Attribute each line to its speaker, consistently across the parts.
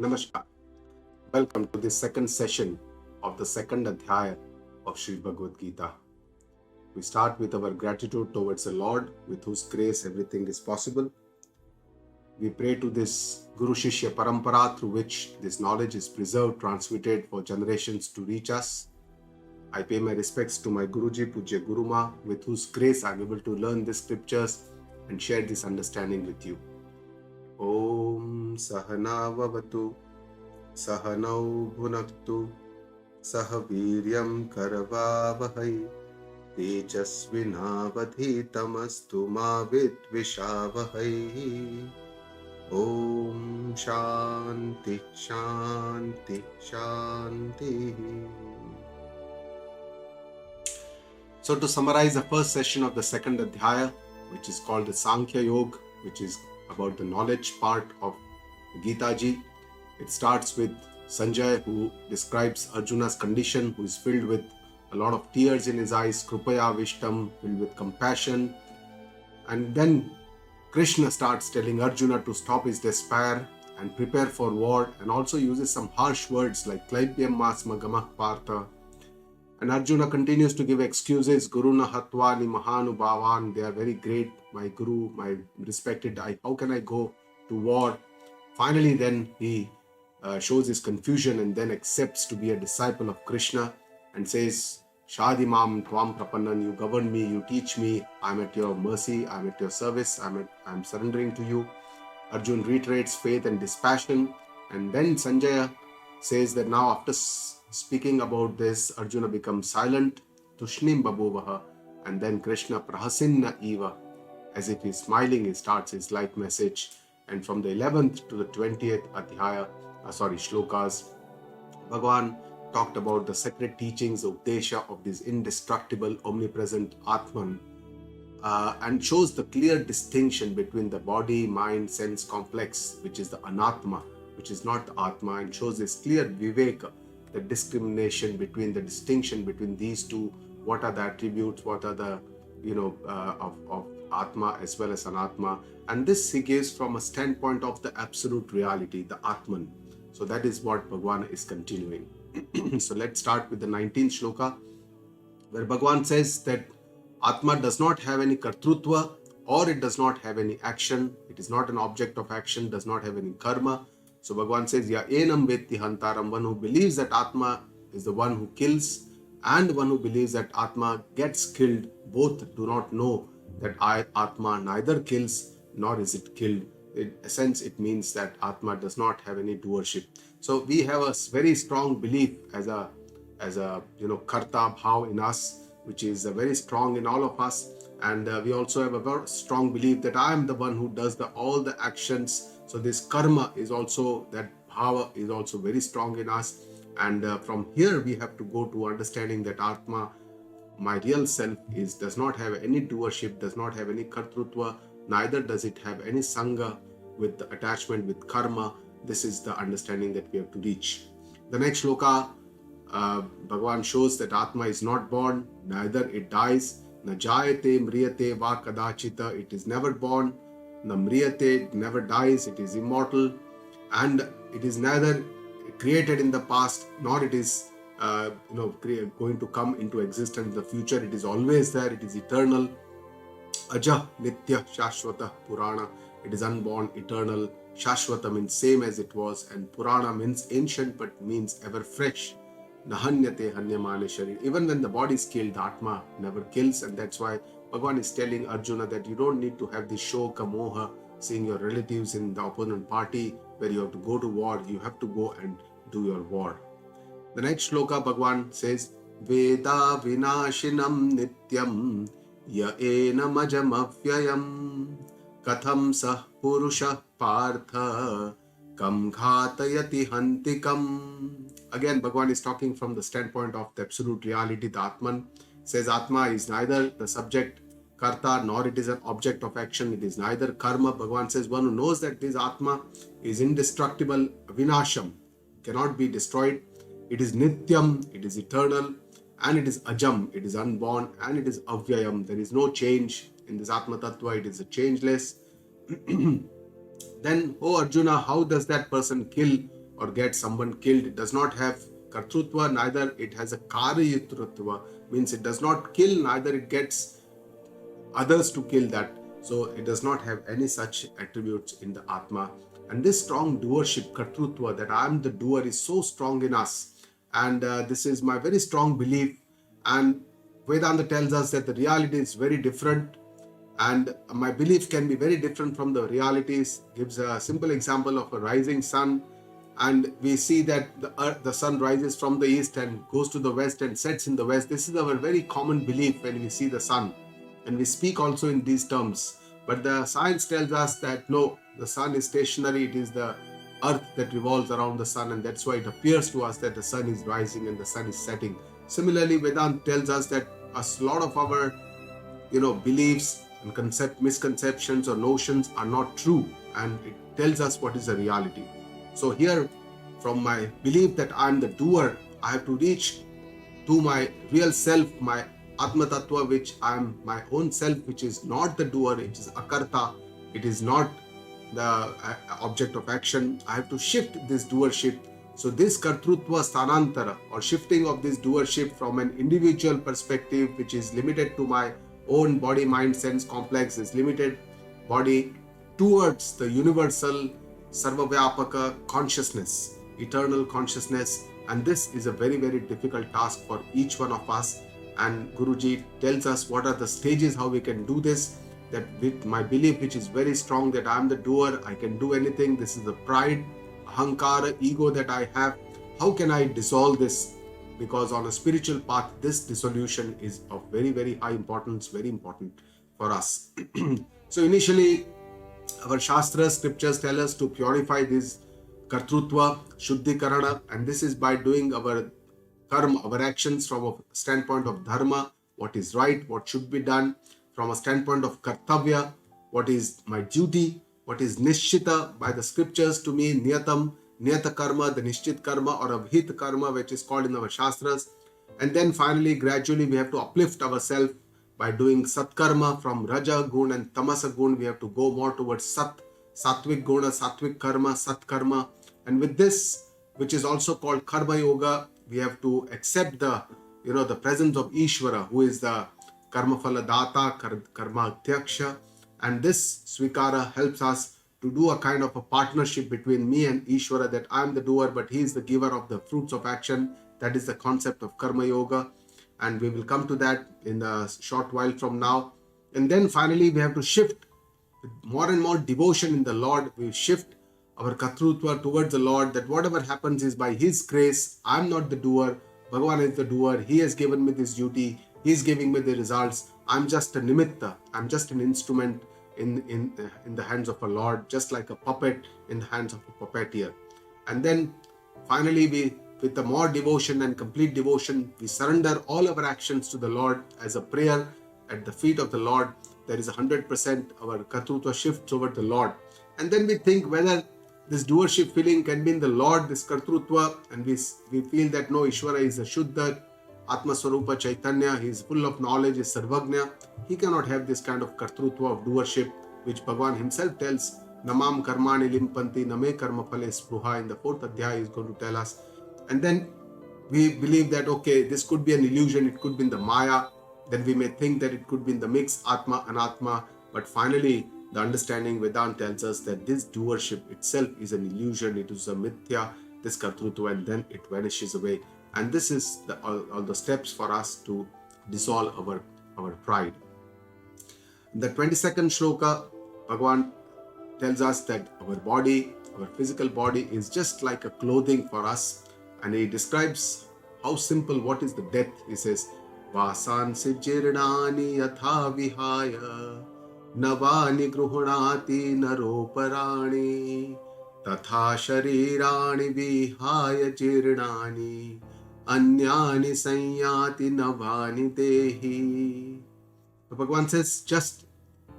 Speaker 1: Namaskar. Welcome to the second session of the second Adhyaya of Sri Bhagavad Gita. We start with our gratitude towards the Lord, with whose grace everything is possible. We pray to this Guru Shishya Parampara through which this knowledge is preserved, transmitted for generations to reach us. I pay my respects to my Guruji, Pujya Guruma, with whose grace I am able to learn these scriptures and share this understanding with you. Om Sahana Vavatu Sahanau Bhunaktu Sahaviryam Karavavahai Tejasvinavadhitamastu ma vidvishavahai. Om Shanti Shanti Shanti. So to summarize the first session of the second Adhyaya, which is called the Sankhya Yoga, which is about the knowledge part of Gita ji. It starts with Sanjay, who describes Arjuna's condition, who is filled with a lot of tears in his eyes, Krupaya Vishtam, filled with compassion. And then Krishna starts telling Arjuna to stop his despair and prepare for war, and also uses some harsh words like Klaibhyam Masma Gamah Partha. And Arjuna continues to give excuses. Guruna Hatvani Mahanu Bhavan, they are very great, my Guru, my respected, how can I go to war? Finally, then he shows his confusion and then accepts to be a disciple of Krishna and says, Shadi Mam Tvam Prapannan, you govern me, you teach me, I'm at your mercy, I'm at your service, I'm surrendering to you. Arjun reiterates faith and dispassion, and then Sanjaya says that now after speaking about this, Arjuna becomes silent, Tushnim Babuvaha, and then Krishna Prahasinna Eva, as if he's smiling, he starts his life message. And from the 11th to the 20th Adhyaya, Shlokas, Bhagavan talked about the sacred teachings of Updesha of this indestructible, omnipresent Atman, and shows the clear distinction between the body, mind, sense complex, which is the Anatma, which is not the Atma, and shows this clear Viveka, the discrimination between the distinction between these two, what are the attributes, what are the, of Atma as well as Anatma. And this he gives from a standpoint of the absolute reality, the Atman. So that is what Bhagavan is continuing. So let's start with the 19th Shloka, where Bhagavan says that Atma does not have any kartrutva, or it does not have any action. It is not an object of action, does not have any karma. So Bhagavan says, Ya enam vetti hantaram, one who believes that Atma is the one who kills, and one who believes that Atma gets killed, both do not know that Atma neither kills nor is it killed. In a sense, it means that Atma does not have any doership. So we have a very strong belief as a karta bhav in us, which is very strong in all of us. And we also have a very strong belief that I am the one who does all the actions. So this karma is also, that bhava is also very strong in us. And from here we have to go to understanding that Atma, my real self, does not have any doership, does not have any kartrutva, neither does it have any sangha with the attachment with karma. This is the understanding that we have to reach. The next shloka, Bhagavan shows that Atma is not born, neither it dies. Na jayate mriyate va kadachita, it is never born. Na mriyate, it never dies, it is immortal. And it is neither created in the past, nor it is going to come into existence in the future. It is always there, it is eternal. Aja Nitya Shashvata Purana, it is unborn, eternal. Shashvata means same as it was, and Purana means ancient but means ever fresh. Nahanyate Hanyamane Sharir. Even when the body is killed, the Atma never kills, and that's why Bhagavan is telling Arjuna that you don't need to have this shoka moha, seeing your relatives in the opponent party where you have to go to war. You have to go and do your war. The next shloka, Bhagavan says, Veda vinashinam nityam ya enam ajamavyayam katham sah purusha partha kam ghatayati hantikam. Again, Bhagavan is talking from the standpoint of the absolute reality, the Atman. Says Atma is neither the subject karta, nor it is an object of action. It is neither karma. Bhagavan says one who knows that this Atma is indestructible, vinasham, cannot be destroyed. It is nityam, it is eternal, and it is ajam, it is unborn, and it is avyayam. There is no change in this Atma Tattva, it is a changeless. Then, O Arjuna, how does that person kill or get someone killed. It does not have kartrutva, neither it has a karyatrutva, means it does not kill, neither it gets others to kill that. So it does not have any such attributes in the Atma. And this strong doership, kartrutva, that I am the doer, is so strong in us. And this is my very strong belief. And Vedanta tells us that the reality is very different. And my belief can be very different from the realities. Gives a simple example of a rising sun. And we see that the sun rises from the east and goes to the west and sets in the west. This is our very common belief when we see the sun. And we speak also in these terms. But the science tells us that no, the sun is stationary. It is the earth that revolves around the sun, and that's why it appears to us that the sun is rising and the sun is setting. Similarly, Vedanta tells us that a lot of our beliefs and misconceptions or notions are not true, and it tells us what is the reality. So here, from my belief that I am the doer, I have to reach to my real self, my Atma Tattva, which I am my own self, which is not the doer, it is akarta, it is not the object of action. I have to shift this doership. So this kartrutva sthanantara, or shifting of this doership from an individual perspective, which is limited to my own body, mind, sense complex, this limited body, towards the universal sarvavyapaka consciousness, eternal consciousness. And this is a very, very difficult task for each one of us. And Guruji tells us what are the stages, how we can do this. That with my belief, which is very strong, that I am the doer, I can do anything. This is the pride, ahankara, ego that I have. How can I dissolve this? Because on a spiritual path, this dissolution is of very, very high importance, very important for us. So initially, our Shastras, scriptures tell us to purify this kartrutva, shuddhikarana, and this is by doing our karma, our actions from a standpoint of dharma, what is right, what should be done, from a standpoint of kartavya, what is my duty, what is nishchita by the scriptures to me, niyatam, niyata karma, the nishchit karma or abhit karma, which is called in our Shastras. And then finally, gradually we have to uplift ourselves by doing satkarma from raja gun and tamasa gun. We have to go more towards sattvic guna, sattvic karma, satkarma. And with this, which is also called karma yoga, we have to accept the presence of Ishvara, who is the karma phala data, karma adhyaksha. And this svikara helps us to do a kind of a partnership between me and Ishvara, that I am the doer, but he is the giver of the fruits of action. That is the concept of karma yoga. And we will come to that in a short while from now. And then finally, we have to shift with more and more devotion in the Lord. We shift our katrutva towards the Lord, that whatever happens is by His grace. I am not the doer. Bhagavan is the doer. He has given me this duty. He is giving me the results. I'm just a nimitta. I'm just an instrument in the hands of a Lord, just like a puppet in the hands of a puppeteer. And then finally, with the more devotion and complete devotion, we surrender all our actions to the Lord as a prayer at the feet of the Lord. There is 100% our katrutva shifts over the Lord. And then we think whether this doership feeling can be in the Lord, this kartrutva, and we feel that no, Ishvara is a Shuddha, Atma Swarupa Chaitanya, he is full of knowledge, is Sarvagnya. He cannot have this kind of kartrutva of doership, which Bhagavan himself tells, Namam Karmani Limpanti Name Karma Phale Spruha, in the 4th Adhyay is going to tell us. And then we believe that, okay, this could be an illusion, it could be in the Maya. Then we may think that it could be in the mix, Atma, Anatma. But finally, the understanding Vedanta tells us that this doership itself is an illusion, it is a mithya, this kartrutva, and then it vanishes away. And this is all the steps for us to dissolve our pride. In the 22nd shloka, Bhagavan tells us that our body, our physical body, is just like a clothing for us. And he describes how simple, what is the death. He says, Vasansi jirnani yatha vihaya navani gruhnati naroparani tatha sharirani vihaya jirnani anyani sanyati navani dehi. So Bhagavan says, just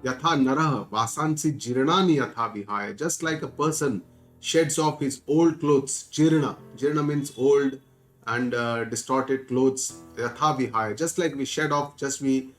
Speaker 1: yatha naraha vasansi jirnani yatha vihaya, just like a person sheds off his old clothes. Jirna means old and distorted clothes. Yatha vihaya, just like we shed off, just we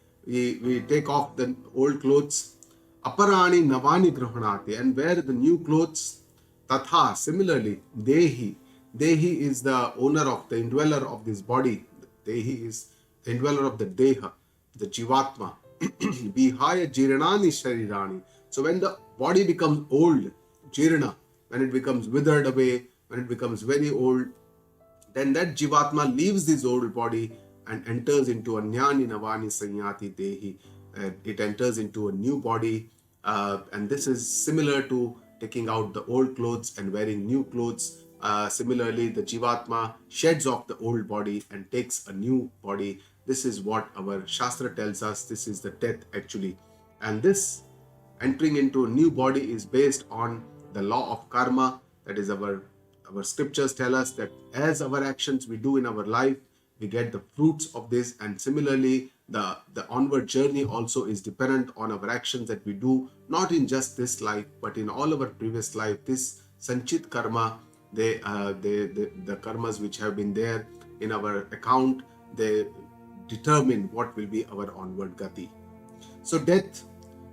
Speaker 1: take off the old clothes. Aparani navani grahanati, and wear the new clothes. Tatha, similarly, Dehi. Dehi is the owner of the indweller of this body. Dehi is the indweller of the Deha, the Jivatma. Vihaya Jiranani Sharirani. So when the body becomes old, Jirana, when it becomes withered away, when it becomes very old, then that Jivatma leaves this old body and enters into a Jnani Navani Sanyati Dehi. It enters into a new body, and this is similar to taking out the old clothes and wearing new clothes. Similarly, the Jivatma sheds off the old body and takes a new body. This is what our Shastra tells us. This is the death actually. And this entering into a new body is based on the law of karma. That is, our scriptures tell us that as our actions we do in our life, we get the fruits of this. And similarly, the onward journey also is dependent on our actions that we do, not in just this life, but in all our previous life. This sanchit karma, the karmas which have been there in our account, they determine what will be our onward gati. So death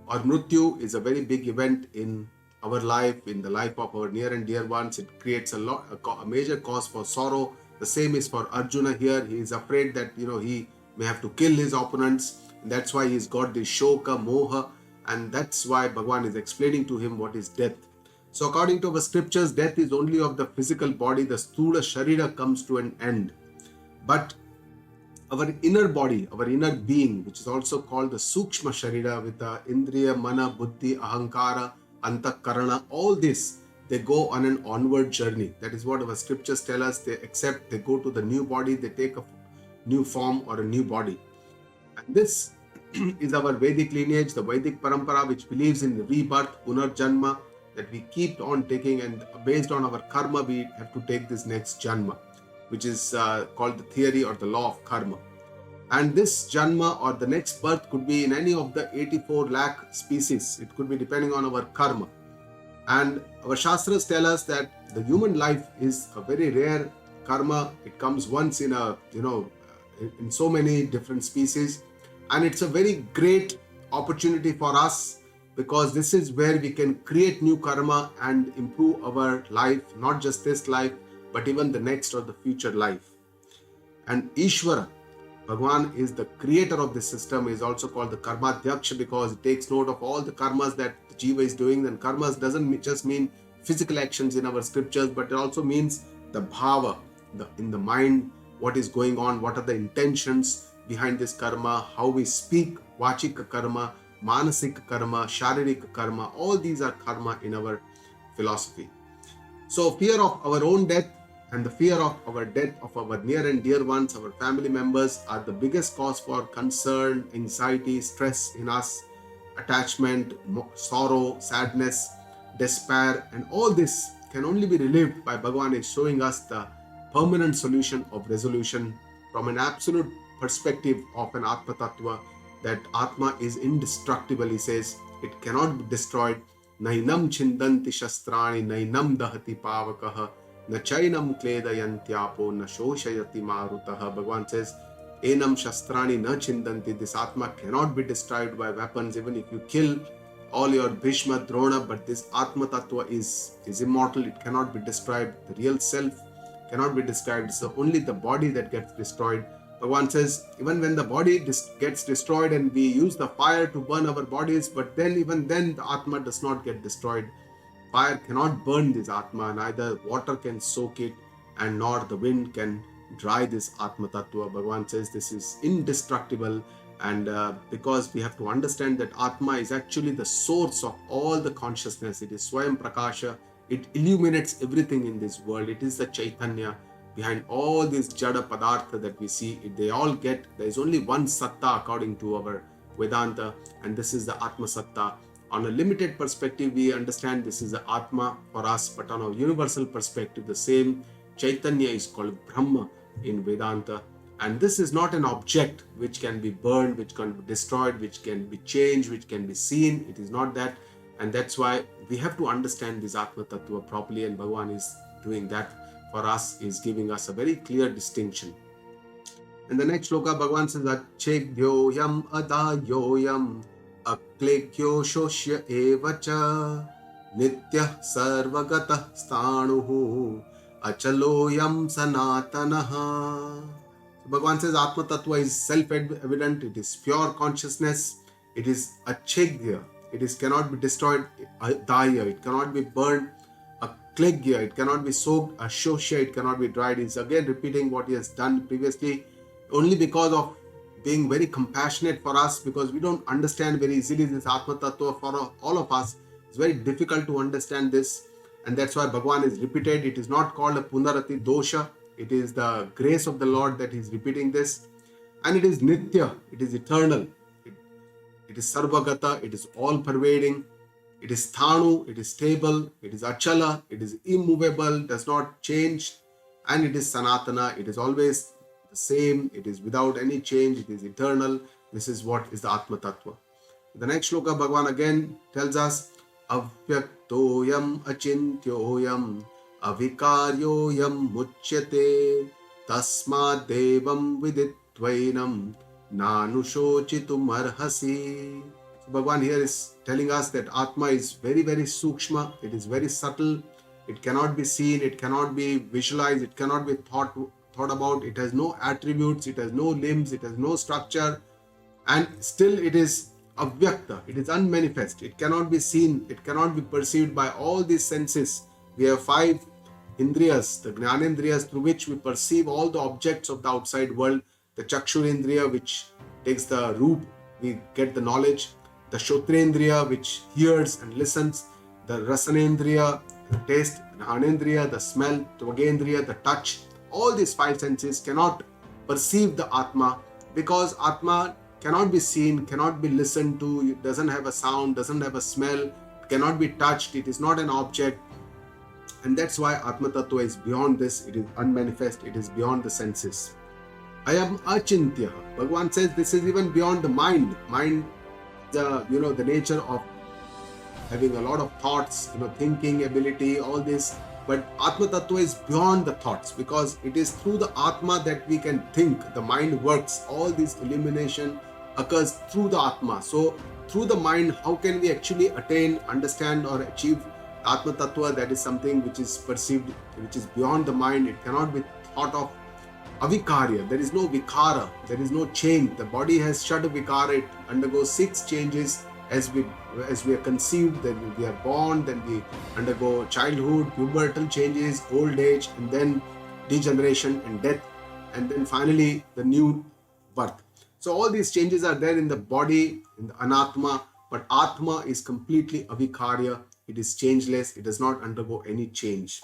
Speaker 1: or mrityu is a very big event in our life, in the life of our near and dear ones. It creates a major cause for sorrow. The same is for Arjuna here. He is afraid that he may have to kill his opponents. And that's why he's got this Shloka, Moha, and that's why Bhagwan is explaining to him what is death. So according to our scriptures, death is only of the physical body. The sthula sharira comes to an end. But our inner body, our inner being, which is also called the Sukshma Sharira, with the Indriya, Mana, Buddhi, Ahankara, Antakarana, all this, they go on an onward journey. That is what our scriptures tell us. They go to the new body, they take a new form or a new body. And this is our Vedic lineage, the Vedic Parampara, which believes in rebirth, Punarjanma, that we keep on taking, and based on our karma, we have to take this next Janma, which is called the theory or the law of karma. And this Janma or the next birth could be in any of the 84 lakh species. It could be depending on our karma. And our Shastras tell us that the human life is a very rare karma. It comes once in in so many different species. And it's a very great opportunity for us, because this is where we can create new karma and improve our life, not just this life, but even the next or the future life. And Ishvara, Bhagwan, is the creator of this system, is also called the Karmadhyaksha, because it takes note of all the karmas that the Jiva is doing. And karmas doesn't just mean physical actions in our scriptures, but it also means the bhava, in the mind, what is going on, what are the intentions behind this karma, how we speak, vachika karma, manasik karma, sharirik karma. All these are karma in our philosophy. So fear of our own death and the fear of our death of our near and dear ones, our family members, are the biggest cause for concern, anxiety, stress in us, attachment, sorrow, sadness, despair. And all this can only be relieved by Bhagavan is showing us the permanent solution of resolution from an absolute perspective of an Atma Tattva, that Atma is indestructible. He says it cannot be destroyed. Nainam chindanti shastrani, nainam dahati pavakaha, na chainam kledayantyapo, na shoshayati marutaha. Bhagavan says, enam shastrani na chindanti. This Atma cannot be destroyed by weapons, even if you kill all your Bhishma, Drona, but this Atma Tattva is immortal. It cannot be destroyed. The real self cannot be destroyed. It's only the body that gets destroyed. Bhagavan says, even when the body gets destroyed and we use the fire to burn our bodies, but then even then the Atma does not get destroyed. Fire cannot burn this Atma, neither water can soak it, and nor the wind can dry this Atma Tattva. Bhagavan says this is indestructible, and because we have to understand that Atma is actually the source of all the consciousness. It is Swayam Prakasha. It illuminates everything in this world. It is the Chaitanya behind all these Jada Padartha that we see. There is only one Satta according to our Vedanta, and this is the Atma Satta. On a limited perspective, we understand this is the Atma for us, but on a universal perspective, the same Chaitanya is called Brahma in Vedanta. And this is not an object which can be burned, which can be destroyed, which can be changed, which can be seen. It is not that. And that's why we have to understand this Atma Tattva properly, and Bhagavan is doing that for us, is giving us a very clear distinction. In the next shloka, Bhagavan says, Achegyoyam adayoyam aklekyo shoshya evacha Nitya Sarvagata Sthanuhu Achaloyam Sanatanaha. So Bhagavan says Atma Tattva is self-evident, it is pure consciousness, it is achegya, cannot be destroyed, adhyaya, it cannot be burned, aklegya, it cannot be soaked, ashosya, it cannot be dried. He's again repeating what he has done previously, only because of being very compassionate for us, because we don't understand very easily this Atma Tattva for all of us. It's very difficult to understand this, and that's why Bhagavan is repeated. It is not called a Punarati Dosha. It is the grace of the Lord that is repeating this. And it is Nitya, it is eternal. It is Sarvagata, it is all-pervading. It is Sthanu, it is stable. It is Achala, it is immovable, does not change. And it is Sanatana, it is always the same. It is without any change. It is eternal. This is what is the Atma Tattva. The next shloka, Bhagavan again tells us, Avyaktoyam achintyoyam avikaryoyam muchyate tasmad devam viditvainam nanushochitum arhasi. So Bhagavan here is telling us that Atma is very, very sukshma. It is very subtle. It cannot be seen. It cannot be visualized. It cannot be thought about. It has no attributes. It has no limbs. It has no structure. And still it is avyakta. It is unmanifest. It cannot be seen. It cannot be perceived by all these senses. We have 5 indriyas, the jnanendriyas, through which we perceive all the objects of the outside world. The chakshurendriya, which takes the roop, we get the knowledge. The shotrendriya, which hears and listens. The rasanendriya, the taste. The ghanendriya, the smell. Tvagendriya, the touch. All these 5 senses cannot perceive the Atma, because Atma cannot be seen, cannot be listened to, it doesn't have a sound, doesn't have a smell, cannot be touched, it is not an object. And that's why Atma Tattva is beyond this, it is unmanifest, it is beyond the senses. I am achintya. Bhagavan says this is even beyond the mind. Mind, the nature of having a lot of thoughts, thinking ability, all this. But Atma Tattva is beyond the thoughts, because it is through the Atma that we can think. The mind works. All this illumination occurs through the Atma. So through the mind, how can we actually attain, understand or achieve Atma Tattva? That is something which is perceived, which is beyond the mind. It cannot be thought of. Avikarya, there is no vikara, there is no change. The body has shada vikara, it undergoes 6 changes as we are conceived, then we are born, then we undergo childhood, pubertal changes, old age, and then degeneration and death, and then finally the new birth. So all these changes are there in the body, in the anatma, but Atma is completely avikarya, it is changeless, it does not undergo any change.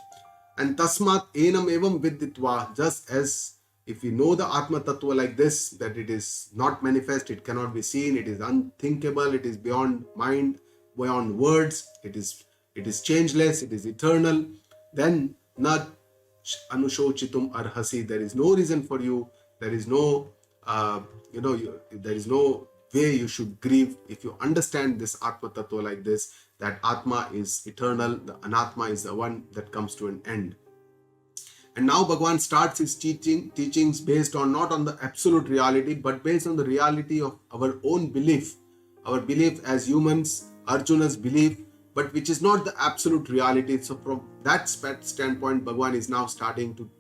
Speaker 1: And tasmat enam evam viditva, just as if we know the Atma Tattva like this, that it is not manifest, it cannot be seen, it is unthinkable, it is beyond mind, beyond words, it is changeless, it is eternal, then na anushochitum arhasi, there is no reason for you, there is no, there is no way you should grieve if you understand this Atma Tattva like this, that Atma is eternal, the Anatma is the one that comes to an end. And now Bhagavan starts his teachings based on not on the absolute reality, but based on the reality of our own belief. Our belief as humans, Arjuna's belief, but which is not the absolute reality. So from that standpoint, Bhagavan is now starting to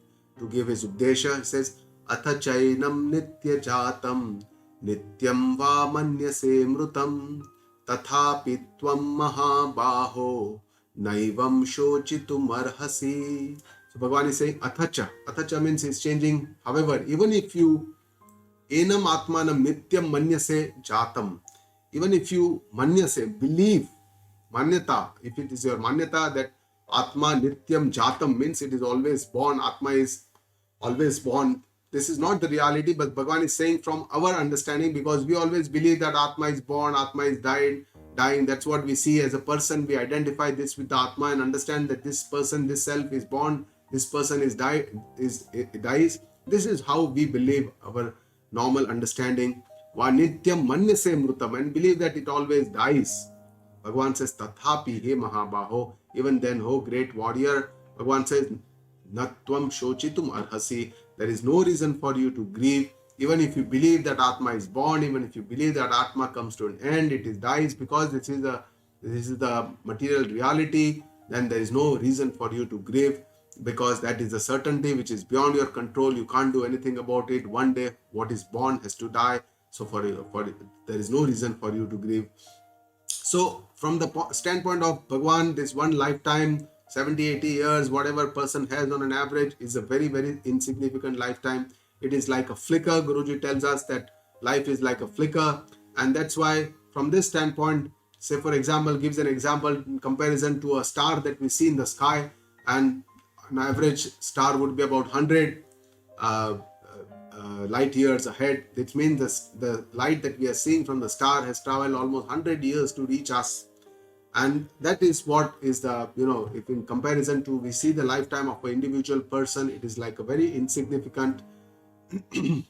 Speaker 1: give his Updesha. He says, Atha chainam nitya jatam nityam va manyase mrutam tathapi tvam mahabaho naivam shochitum arhasi. So Bhagavan is saying athacha. Athacha means he's changing. However, even if you enam atmanam nityam manyase jatam, even if you manyase, believe, manyata, if it is your manyata that Atma nityam jatam means it is always born, Atma is always born. This is not the reality, but Bhagavan is saying from our understanding, because we always believe that Atma is born, Atma is dying. That's what we see as a person. We identify this with the Atma and understand that this person, this self is born, this person dies. This is how we believe, our normal understanding. Vanityam manyase mrutam, and believe that it always dies. Bhagavan says, Tathapi he mahabaho, even then, oh great warrior, Bhagavan says, Natvam shochitum arhasi, there is no reason for you to grieve. Even if you believe that Atma is born, even if you believe that Atma comes to an end, it dies, because this is a this is the material reality, then there is no reason for you to grieve, because that is a certainty which is beyond your control. You can't do anything about it. One day what is born has to die. So there is no reason for you to grieve. So from the standpoint of Bhagwan, this one lifetime, 70, 80 years, whatever person has on an average, is a very, very insignificant lifetime. It is like a flicker. Guruji tells us that life is like a flicker. And that's why from this standpoint, say for example, gives an example in comparison to a star that we see in the sky, and an average star would be about 100 light years ahead. Which means the light that we are seeing from the star has traveled almost 100 years to reach us. And that is what is the, if in comparison to, we see the lifetime of an individual person, it is like a very insignificant. The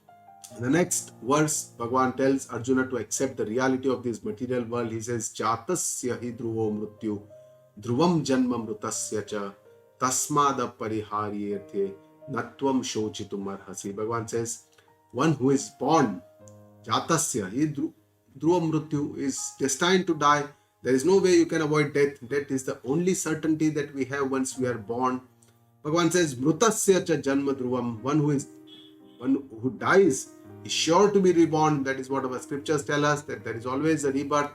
Speaker 1: next verse, Bhagavan tells Arjuna to accept the reality of this material world. He says, Jatasya hi dhruvo mrityu, dhruvam janma mrutasya cha, tasmada pariharyethe, natvam shochitum arhasi. Bhagavan says, one who is born, Jatasya hi dhruvam mrityu, is destined to die. There is no way you can avoid death. Death is the only certainty that we have once we are born. Bhagavan says, Mrutasya cha janma dhruvam, one who dies is sure to be reborn. That is what our scriptures tell us, that there is always a rebirth.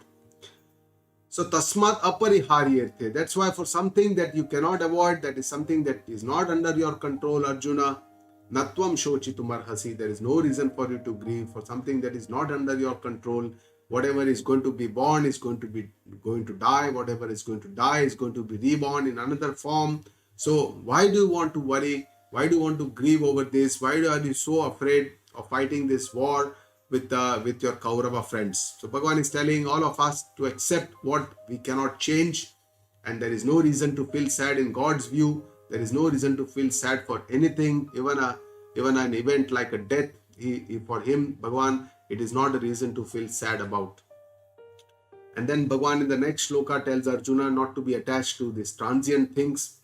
Speaker 1: So tasmat apariharyarthe. That's why for something that you cannot avoid, that is something that is not under your control, Arjuna, natvam shochitum arhasi. There is no reason for you to grieve for something that is not under your control. Whatever is going to be born is going to die. Whatever is going to die is going to be reborn in another form. So why do you want to worry? Why do you want to grieve over this? Why are you so afraid of fighting this war with your Kaurava friends? So Bhagavan is telling all of us to accept what we cannot change, and there is no reason to feel sad in God's view. There is no reason to feel sad for anything, even an event like a death. For him, Bhagavan, it is not a reason to feel sad about. And then Bhagavan in the next shloka tells Arjuna not to be attached to these transient things.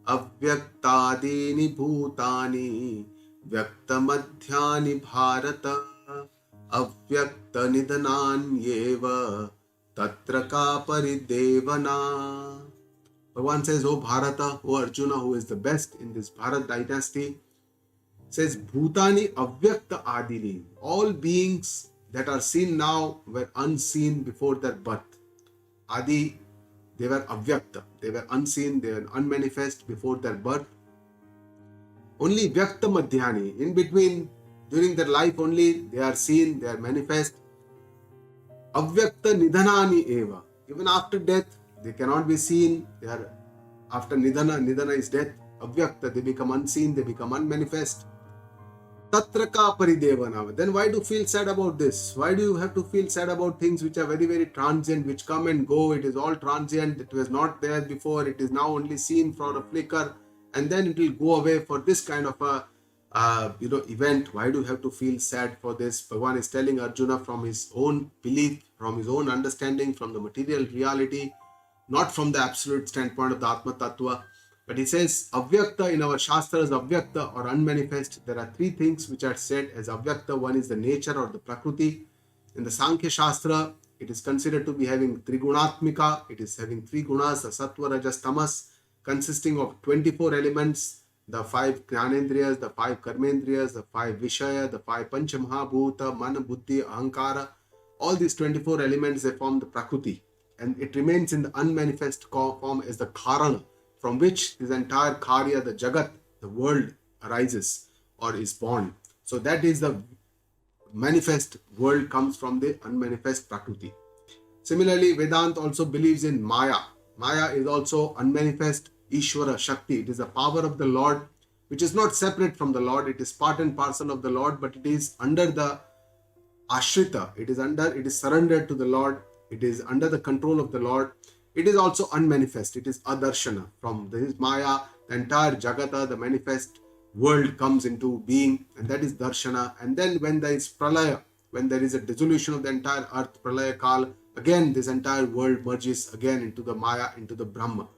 Speaker 1: Avyaktadini bhutani vyaktamadhyani bharata avyakta nidananyeva tatra ka paridevana. Bhagavan says, O Bharata, O Arjuna, who is the best in this Bharat dynasty, says, Bhutani avyakta adini. All beings that are seen now were unseen before their birth. Adi, they were avyakta. They were unseen, they were unmanifest before their birth. Only vyakta madhyani, in between, during their life only, they are seen, they are manifest. Avyakta nidhanani eva. Even after death, they cannot be seen. They are, after nidhana is death. Avyakta, they become unseen, they become unmanifest. Tatra ka paridevana. Then why do you feel sad about this? Why do you have to feel sad about things which are very, very transient, which come and go? It is all transient. It was not there before. It is now only seen for a flicker, and then it will go away for this kind of a event. Why do you have to feel sad for this? Bhagavan is telling Arjuna from his own belief, from his own understanding, from the material reality, not from the absolute standpoint of the Atma Tattva. But he says, Avyakta in our Shastras, Avyakta or unmanifest, there are three things which are said as Avyakta. One is the nature or the Prakruti. In the Sankhya Shastra, it is considered to be having Trigunatmika. It is having three gunas, the Sattva, Rajas, Tamas, consisting of 24 elements, the 5 Jnanendriyas, the 5 Karmendriyas, the 5 Vishaya, the 5 Panchamahabhuta, Mana, Buddhi, Ahankara. All these 24 elements, they form the Prakruti. And it remains in the unmanifest form as the Karana, from which this entire Karya, the Jagat, the world arises or is born. So that is the manifest world, comes from the unmanifest Prakruti. Similarly, Vedanta also believes in Maya. Maya is also unmanifest Ishvara Shakti. It is the power of the Lord, which is not separate from the Lord. It is part and parcel of the Lord, but it is under the Ashrita. It is surrendered to the Lord. It is under the control of the Lord. It is also unmanifest. It is adarshana. From this Maya, the entire Jagata, the manifest world, comes into being, and that is darshana. And then when there is pralaya, when there is a dissolution of the entire earth, pralaya kal, again this entire world merges again into the Maya, into the Brahma.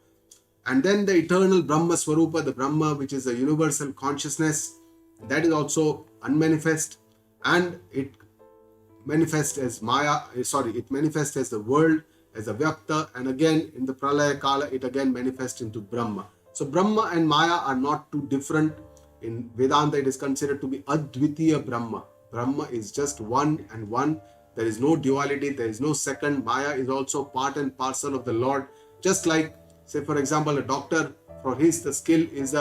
Speaker 1: And then the eternal Brahma Swarupa, the Brahma, which is a universal consciousness, that is also unmanifest, and it manifests as Maya, it manifests as the world, as a Vyakta, and again in the Pralaya Kala, it again manifests into Brahma. So Brahma and Maya are not too different. In Vedanta, it is considered to be Advitiya Brahma. Brahma is just one and one. There is no duality, there is no second. Maya is also part and parcel of the Lord. Just like, say for example, a doctor, for his the skill is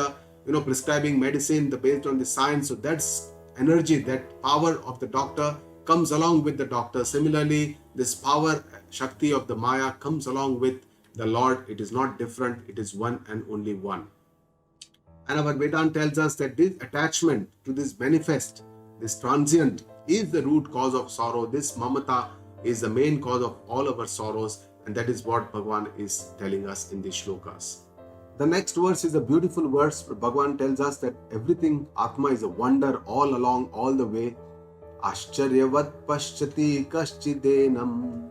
Speaker 1: prescribing medicine based on the science. So that's energy, that power of the doctor comes along with the doctor. Similarly, this power, Shakti of the Maya comes along with the Lord. It is not different, it is one and only one. And our Vedanta tells us that this attachment to this manifest, this transient, is the root cause of sorrow. This mamata is the main cause of all our sorrows, and that is what Bhagavan is telling us in these shlokas. The next verse is a beautiful verse. Bhagavan tells us that everything, Atma, is a wonder all along, all the way. Ascharyavat paschati kaschidenam,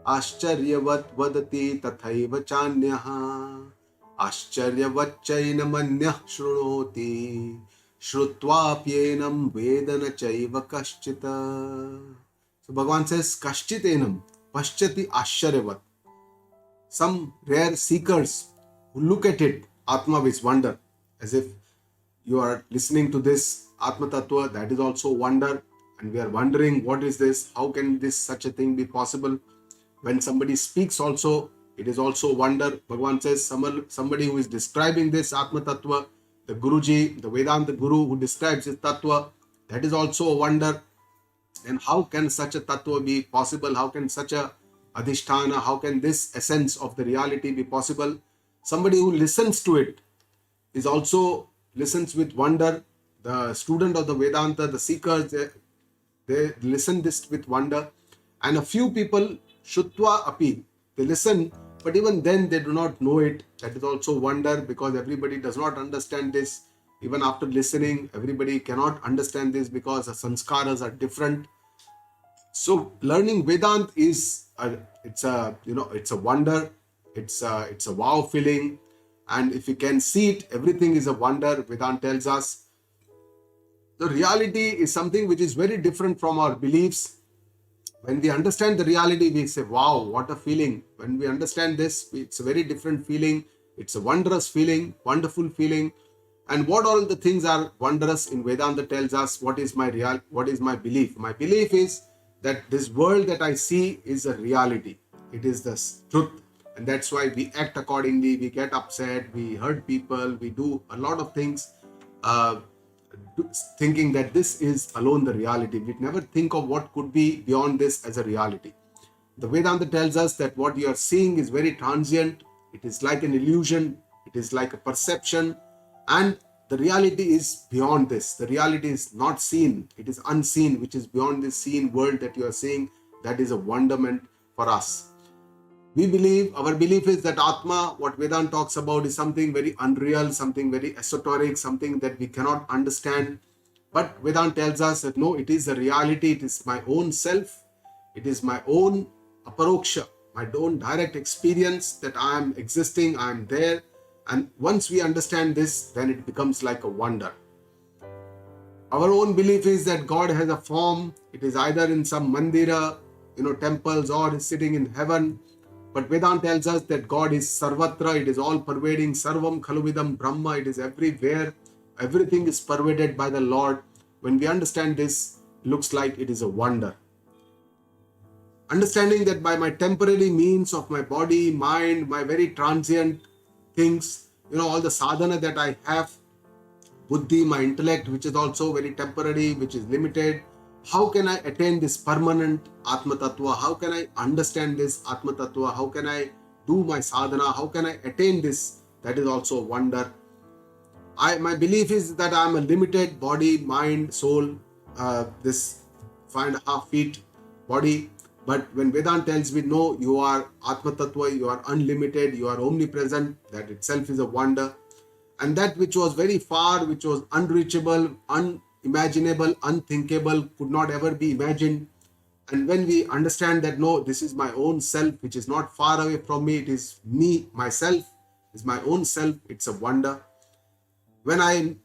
Speaker 1: Ascharyavat vadati tathaiva chanyaha, Ascharyavatchainamanyah shrunoti, Shrutvapyenam vedana chaiva kaschita. So Bhagavan says, Kaschitenam, paschati ascharyavat. Some rare seekers who look at it, Atma, with wonder, as if you are listening to this Atma Tattva, that is also wonder, and we are wondering, what is this? How can this such a thing be possible? When somebody speaks also, it is also wonder. Bhagavan says, somebody who is describing this Atma Tattva, the Guruji, the Vedanta Guru who describes this Tattva, that is also a wonder. And how can such a Tattva be possible? How can such a Adhisthana, how can this essence of the reality be possible? Somebody who listens to it is also listens with wonder. The student of the Vedanta, the seekers, they listen this with wonder. And a few people, Shutva api, they listen, but even then they do not know it. That is also wonder, because everybody does not understand this. Even after listening, everybody cannot understand this because the sanskaras are different. So learning Vedanta is it's a wonder. It's a wow feeling, and if you can see it, everything is a wonder. Vedanta tells us the reality is something which is very different from our beliefs. When we understand the reality, we say, wow, what a feeling. When we understand this, it's a very different feeling. It's a wondrous feeling, wonderful feeling. And what all the things are wondrous in Vedanta tells us what is my belief. My belief is that this world that I see is a reality. It is the truth. And that's why we act accordingly. We get upset, we hurt people, we do a lot of things thinking that this is alone the reality. We never think of what could be beyond this as a reality. The Vedanta tells us that what you are seeing is very transient. It is like an illusion. It is like a perception. And the reality is beyond this. The reality is not seen. It is unseen, which is beyond this seen world that you are seeing. That is a wonderment for us. Our belief is that Atma, what Vedanta talks about, is something very unreal, something very esoteric, something that we cannot understand. But Vedanta tells us that no, it is a reality, it is my own self, it is my own aparoksha, my own direct experience that I am existing, I am there. And once we understand this, then it becomes like a wonder. Our own belief is that God has a form. It is either in some mandira, temples, or is sitting in heaven. But Vedanta tells us that God is sarvatra, it is all pervading, sarvam khaluvidam brahma, it is everywhere. Everything is pervaded by the Lord. When we understand this, it looks like it is a wonder. Understanding that by my temporary means of my body, mind, my very transient things, all the sadhana that I have, buddhi, my intellect, which is also very temporary, which is limited, how can I attain this permanent Atma Tattva? How can I understand this Atma Tattva? How can I do my sadhana? How can I attain this? That is also a wonder. My belief is that I am a limited body, mind, soul, this 5.5 feet body. But when Vedanta tells me, no, you are Atma Tattva, you are unlimited, you are omnipresent, that itself is a wonder. And that which was very far, which was unreachable, unimaginable, unthinkable, could not ever be imagined. And when we understand that, no, this is my own self, which is not far away from me, it is me, myself, is my own self, it's a wonder. When I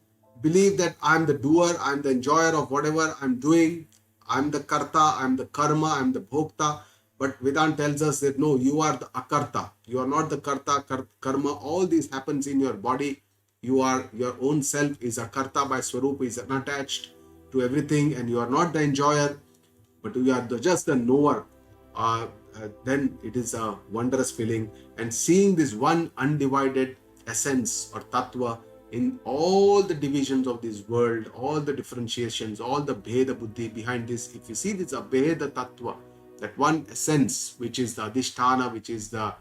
Speaker 1: believe that I'm the doer, I'm the enjoyer of whatever I'm doing, I'm the karta, I'm the karma, I'm the bhokta, But Vedanta tells us that no, you are the akarta. You are not the karta, karma. All this happens in your body. You are, your own self is a karta by Swarupa, is unattached to everything, and you are not the enjoyer, but you are just the knower. Then it is a wondrous feeling. And seeing this one undivided essence or tattva in all the divisions of this world, all the differentiations, all the bheda buddhi behind this, if you see this abheda tattva, that one essence which is the adhisthana, which is the,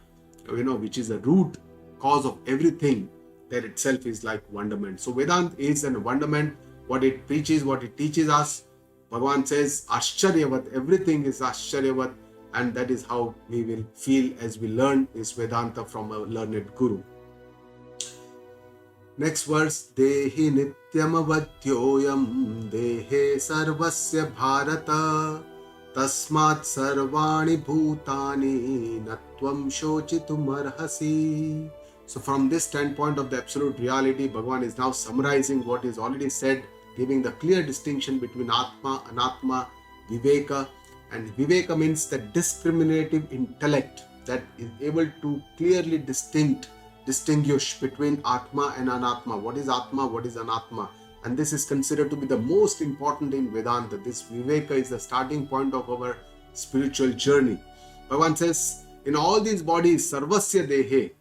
Speaker 1: which is the root cause of everything, that itself is like wonderment. So Vedanta is a wonderment. What it preaches, what it teaches us, Bhagavan says Ascharyavat, everything is Ascharyavat, and that is how we will feel as we learn this Vedanta from a learned Guru. Next verse, Dehi Nityam Avadhyoyam Dehe Sarvasya Bharata Tasmat Sarvani Bhutani Natvam Shochitum Arhasi. So from this standpoint of the absolute reality, Bhagavan is now summarizing what is already said, giving the clear distinction between Atma, Anatma, Viveka. And Viveka means the discriminative intellect that is able to clearly distinguish between Atma and Anatma. What is Atma? What is Anatma? And this is considered to be the most important in Vedanta. This Viveka is the starting point of our spiritual journey. Bhagavan says, in all these bodies, Sarvasya Dehe,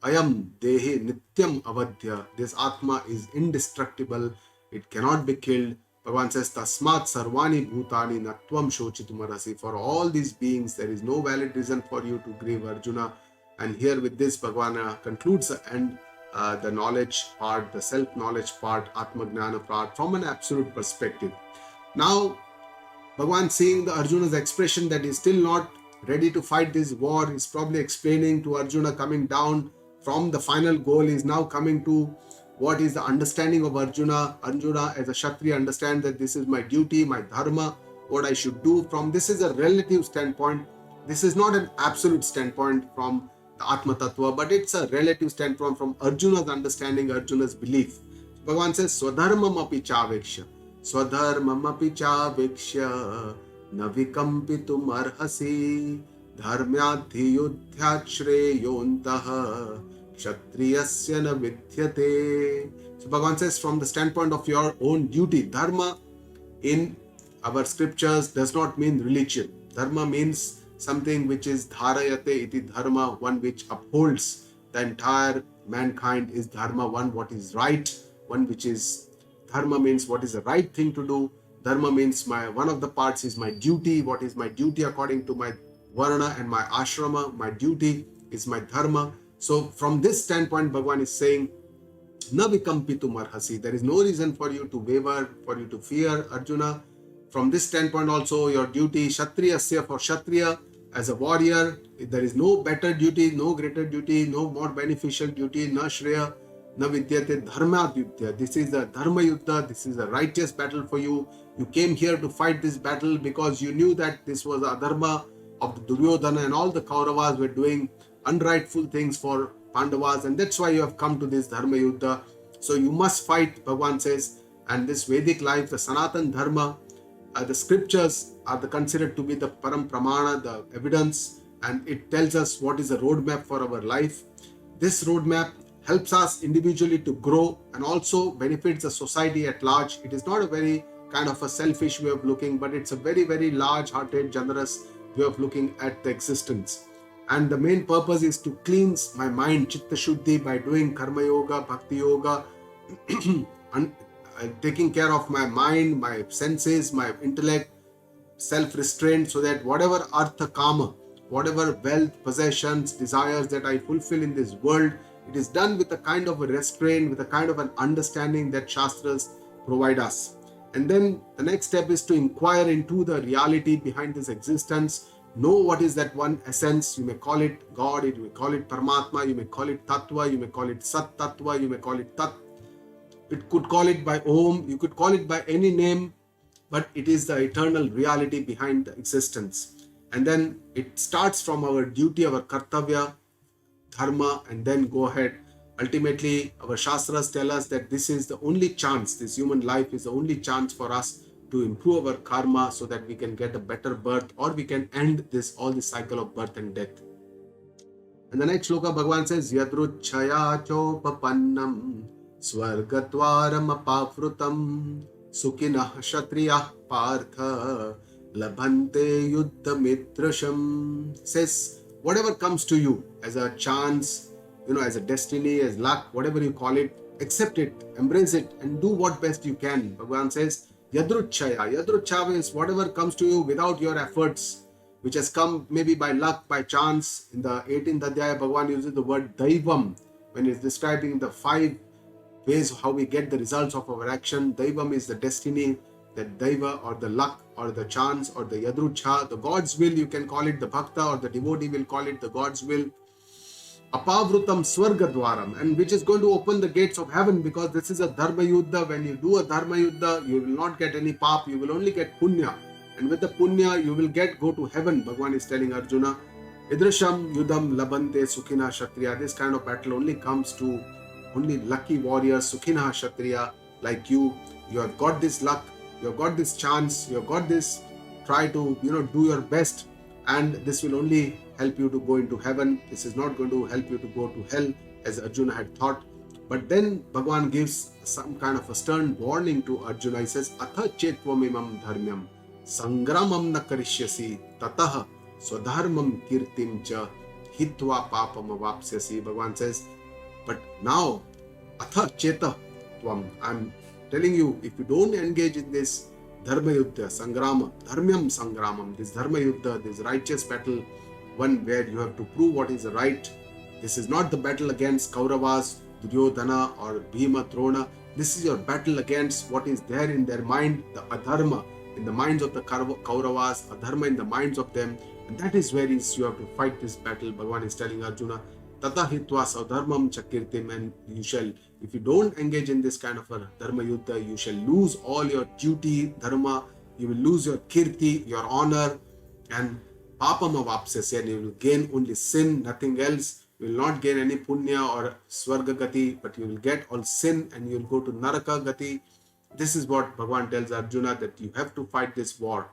Speaker 1: Ayam Dehe Nityam Avadhya. This Atma is indestructible. It cannot be killed. Bhagavan says, Tasmat Sarvani Bhutani Natvam Shochitumarasi. For all these beings, there is no valid reason for you to grieve, Arjuna. And here with this, Bhagavan concludes the knowledge part, the self-knowledge part, Atma Gnana part, from an absolute perspective. Now, Bhagavan, seeing the Arjuna's expression that he is still not ready to fight this war, is probably explaining to Arjuna coming down from the final goal, is now coming to what is the understanding of Arjuna. Arjuna as a Kshatriya understands that this is my duty, my dharma, what I should do. From this is a relative standpoint. This is not an absolute standpoint from the Atma Tattva, but it's a relative standpoint from Arjuna's understanding, Arjuna's belief. Bhagavan says, Swadharmam api chaveksha. Swadharmam api chaveksha. Navikampitum arhasi. Dharmyadhi yudhyat shreyontaha. Kshatriyasya na vidyate. So Bhagavan says, from the standpoint of your own duty, dharma in our scriptures does not mean religion. Dharma means something which is dharayate iti dharma, one which upholds the entire mankind is dharma, one what is right, one which is, dharma means what is the right thing to do. Dharma means one of the parts is my duty, what is my duty according to my varna and my ashrama, my duty is my dharma. So from this standpoint, Bhagavan is saying, Na vikampitu marhasi. There is no reason for you to waver, for you to fear, Arjuna. From this standpoint also, your duty, Kshatriyasya, for Kshatriya, as a warrior, there is no better duty, no greater duty, no more beneficial duty, na shreya, na vidyate dharma yudhya. This is the dharma yuddha, this is a righteous battle for you. You came here to fight this battle because you knew that this was a dharma of the Duryodhana and all the Kauravas were doing unrightful things for Pandavas, and that's why you have come to this dharma yuddha. So you must fight, Bhagavan says, and this Vedic life, the Sanatan Dharma, the scriptures are considered to be the Param Pramana, the evidence, and it tells us what is the roadmap for our life. This roadmap helps us individually to grow and also benefits the society at large. It is not a very kind of a selfish way of looking, but it's a very, very large-hearted, generous way of looking at the existence. And the main purpose is to cleanse my mind, Chitta Shuddhi, by doing Karma Yoga, Bhakti Yoga, and taking care of my mind, my senses, my intellect, self-restraint, so that whatever artha kama, whatever wealth, possessions, desires that I fulfill in this world, it is done with a kind of a restraint, with a kind of an understanding that Shastras provide us. And then the next step is to inquire into the reality behind this existence. Know what is that one essence. You may call it God, you may call it Paramatma, you may call it Tattva, you may call it Sat Tattva, you may call it Tat. It could call it by Om, you could call it by any name, but it is the eternal reality behind the existence. And then it starts from our duty, our kartavya, dharma, and then go ahead. Ultimately, our Shastras tell us that this is the only chance, this human life is the only chance for us to improve our karma so that we can get a better birth, or we can end all this cycle of birth and death. And the next shloka, Bhagavan says, Yadruchaya chopapannam swargatvaram apavrutam sukinah kshatriyah partha labhante yuddha mitrasham. Says, whatever comes to you as a chance, as a destiny, as luck, whatever you call it, accept it, embrace it, and do what best you can. Bhagavan says, Yadruchaya. Yadruchaya is whatever comes to you without your efforts, which has come maybe by luck, by chance. In the 18th Adhyaya, Bhagavan uses the word Daivam when he's describing the 5 ways how we get the results of our action. Daivam is the destiny, the Daiva or the luck or the chance or the Yadrucha, the God's will, you can call it. The Bhakta or the devotee will call it the God's will. Apavrutam Swargadwaram, and which is going to open the gates of heaven, because this is a Dharma Yuddha. When you do a Dharma Yuddha, you will not get any pap, you will only get punya. And with the punya, you will go to heaven. Bhagavan is telling Arjuna, Idrasham Yudham Labante Sukhina Kshatriya. This kind of battle only comes to only lucky warriors, Sukhina Kshatriya, like you. You have got this luck, you have got this chance, you have got this. Try to, do your best, and this will only help you to go into heaven. This is not going to help you to go to hell, as Arjuna had thought. But then Bhagavan gives some kind of a stern warning to Arjuna. He says, Atha chetvamimam dharmyam sangramam na karishyasi tatah swadharmam kirtim cha hitva papam avapsyasi. Bhagavan says, but now, atha cheta tvam, I'm telling you, if you don't engage in this dharma yuddha, sangrama, dharmyam sangramam, this dharma yuddha, this righteous battle, one where you have to prove what is right. This is not the battle against Kauravas, Duryodhana or Bhima, Drona. This is your battle against what is there in their mind, the adharma in the minds of the Kauravas, adharma in the minds of them. And that is where you have to fight this battle. Bhagavan is telling Arjuna, Tata hitva sadharmam chakirtim, and you shall, if you don't engage in this kind of a dharma yuddha, you shall lose all your duty, dharma, you will lose your kirti, your honor, and papam avapsyasi, and you will gain only sin, nothing else. You will not gain any punya or swarga gati, but you will get all sin and you will go to naraka gati. This is what Bhagavan tells Arjuna, that you have to fight this war.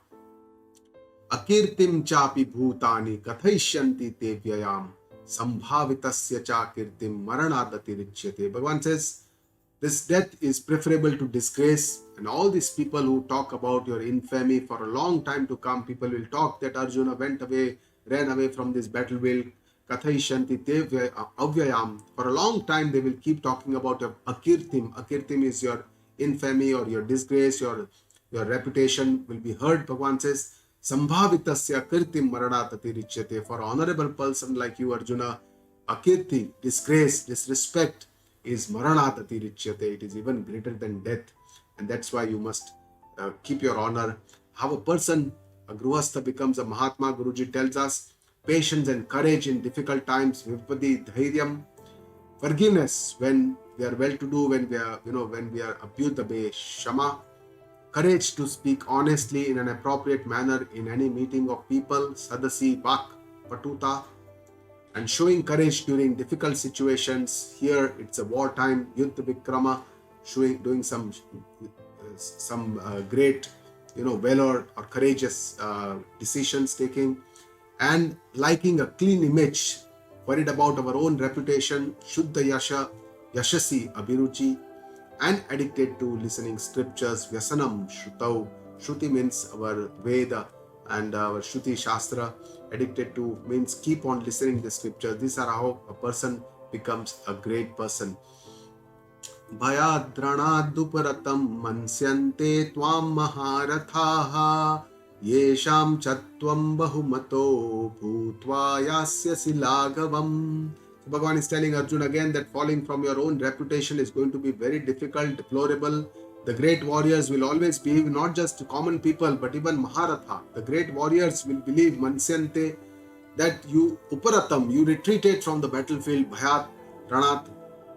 Speaker 1: Akirtim chapi bhutani kathaishyanti te vyayam sambhavitasya cha kirtim maranadati richyate. Bhagavan says, this death is preferable to disgrace, and all these people who talk about your infamy for a long time to come, people will talk that Arjuna ran away from this battlefield. Kathaishanti te avyayam. For a long time they will keep talking about your akirtim. Akirtim is your infamy or your disgrace, your reputation will be hurt. Bhagavan says, Sambhavitasya kirtim maranatati richyate. For an honorable person like you, Arjuna, akirti, disgrace, disrespect is maranatati richyate. It is even greater than death. And that's why you must keep your honor. How a person, a Grihastha, becomes a Mahatma, Guruji tells us, patience and courage in difficult times, vipadi dhairyam, forgiveness when we are well-to-do, when we are abhyutabhe, shama, courage to speak honestly in an appropriate manner in any meeting of people, sadasi, vak, patuta, and showing courage during difficult situations. Here it's a wartime, yuddha vikrama, doing some great, valor or courageous decisions taking, and liking a clean image, worried about our own reputation, shuddha yashasi abhiruchi, and addicted to listening scriptures, vyasanam shrutau. Shruti means our Veda and our Shruti Shastra. Addicted to means keep on listening the scriptures. These are how a person becomes a great person. Bhayadranaduparatam mansyante tvam maharathaha yesham chatvam bahumato bhutva yasyasi lagavam. Bhagavan is telling Arjuna again that falling from your own reputation is going to be very difficult, deplorable. The great warriors will always be not just common people, but even Maharatha. The great warriors will believe, Mansyante, that you uparatam, you retreated from the battlefield, bhayat, ranat,